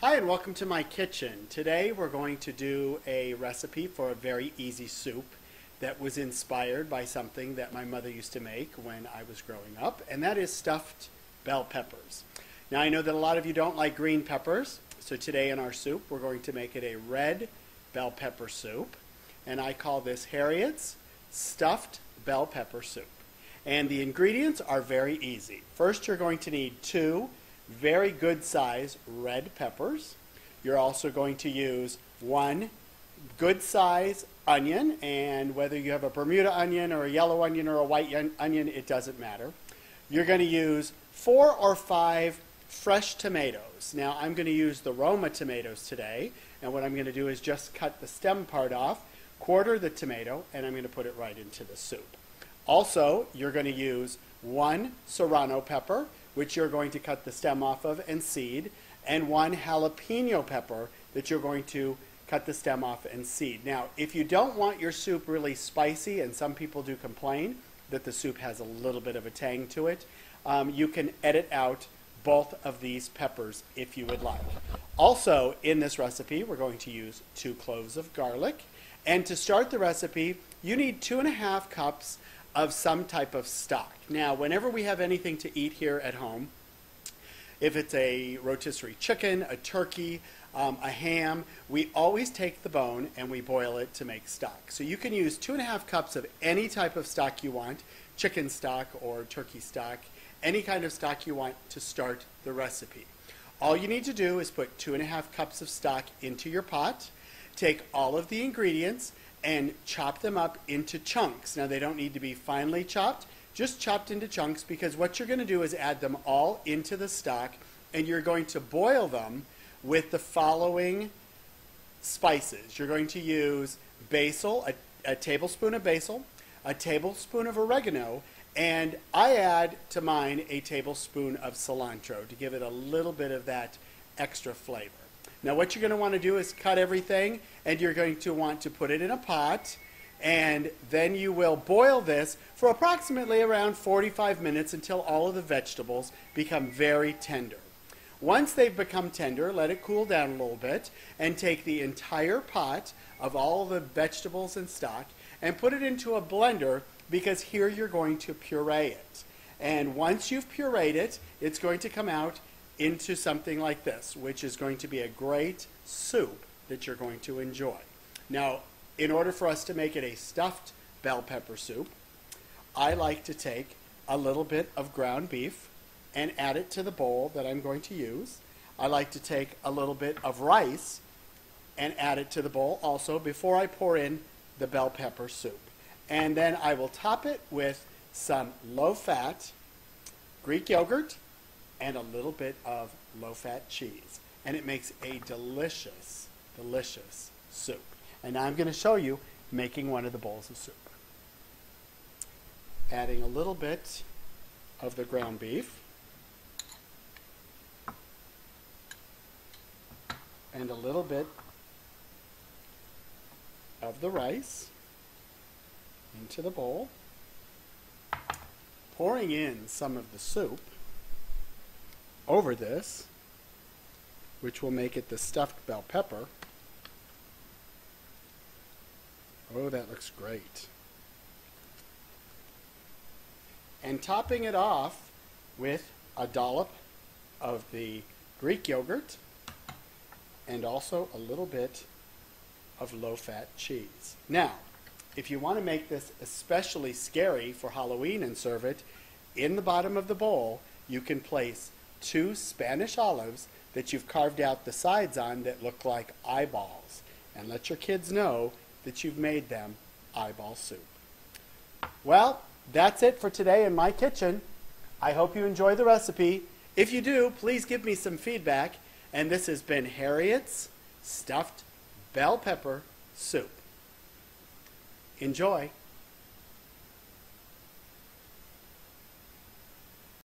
Hi and welcome to my kitchen. Today we're going to do a recipe for a very easy soup that was inspired by something that my mother used to make when I was growing up, and that is stuffed bell peppers. Now I know that a lot of you don't like green peppers, so today in our soup we're going to make it a red bell pepper soup, and I call this Harriet's stuffed bell pepper soup. And the ingredients are very easy. First you're going to need 2 very good size red peppers. You're also going to use 1 good size onion, and whether you have a Bermuda onion or a yellow onion or a white onion, it doesn't matter. You're going to use 4 or 5 fresh tomatoes. Now I'm going to use the Roma tomatoes today, and what I'm going to do is just cut the stem part off, quarter the tomato, and I'm going to put it right into the soup. Also, you're going to use 1 serrano pepper, which you're going to cut the stem off of and seed, and 1 jalapeno pepper that you're going to cut the stem off and seed. Now, if you don't want your soup really spicy, and some people do complain that the soup has a little bit of a tang to it, you can edit out both of these peppers if you would like. Also, in this recipe, we're going to use 2 cloves of garlic. And to start the recipe, you need 2½ cups of some type of stock. Now, whenever we have anything to eat here at home, if it's a rotisserie chicken, a turkey, a ham, we always take the bone and we boil it to make stock. So you can use 2½ cups of any type of stock you want, chicken stock or turkey stock, any kind of stock you want to start the recipe. All you need to do is put 2½ cups of stock into your pot, take all of the ingredients, and chop them up into chunks. Now they don't need to be finely chopped, just chopped into chunks, because what you're going to do is add them all into the stock, and you're going to boil them with the following spices. You're going to use basil, a tablespoon of basil, a tablespoon of oregano, and I add to mine a tablespoon of cilantro to give it a little bit of that extra flavor. Now what you're going to want to do is cut everything, and you're going to want to put it in a pot, and then you will boil this for approximately around 45 minutes until all of the vegetables become very tender. Once they've become tender, let it cool down a little bit, and take the entire pot of all the vegetables and stock and put it into a blender, because here you're going to puree it. And once you've pureed it, it's going to come out into something like this, which is going to be a great soup that you're going to enjoy. Now, in order for us to make it a stuffed bell pepper soup, I like to take a little bit of ground beef and add it to the bowl that I'm going to use. I like to take a little bit of rice and add it to the bowl also before I pour in the bell pepper soup. And then I will top it with some low-fat Greek yogurt and a little bit of low-fat cheese. And it makes a delicious, delicious soup. And now I'm going to show you making one of the bowls of soup. Adding a little bit of the ground beef and a little bit of the rice into the bowl, pouring in some of the soup over this, which will make it the stuffed bell pepper. Oh, that looks great. And topping it off with a dollop of the Greek yogurt and also a little bit of low-fat cheese. Now, if you want to make this especially scary for Halloween and serve it, in the bottom of the bowl, you can place 2 Spanish olives that you've carved out the sides on that look like eyeballs, and let your kids know that you've made them eyeball soup. Well, that's it for today in my kitchen. I hope you enjoy the recipe. If you do, please give me some feedback. And this has been Harriet's stuffed bell pepper soup. Enjoy.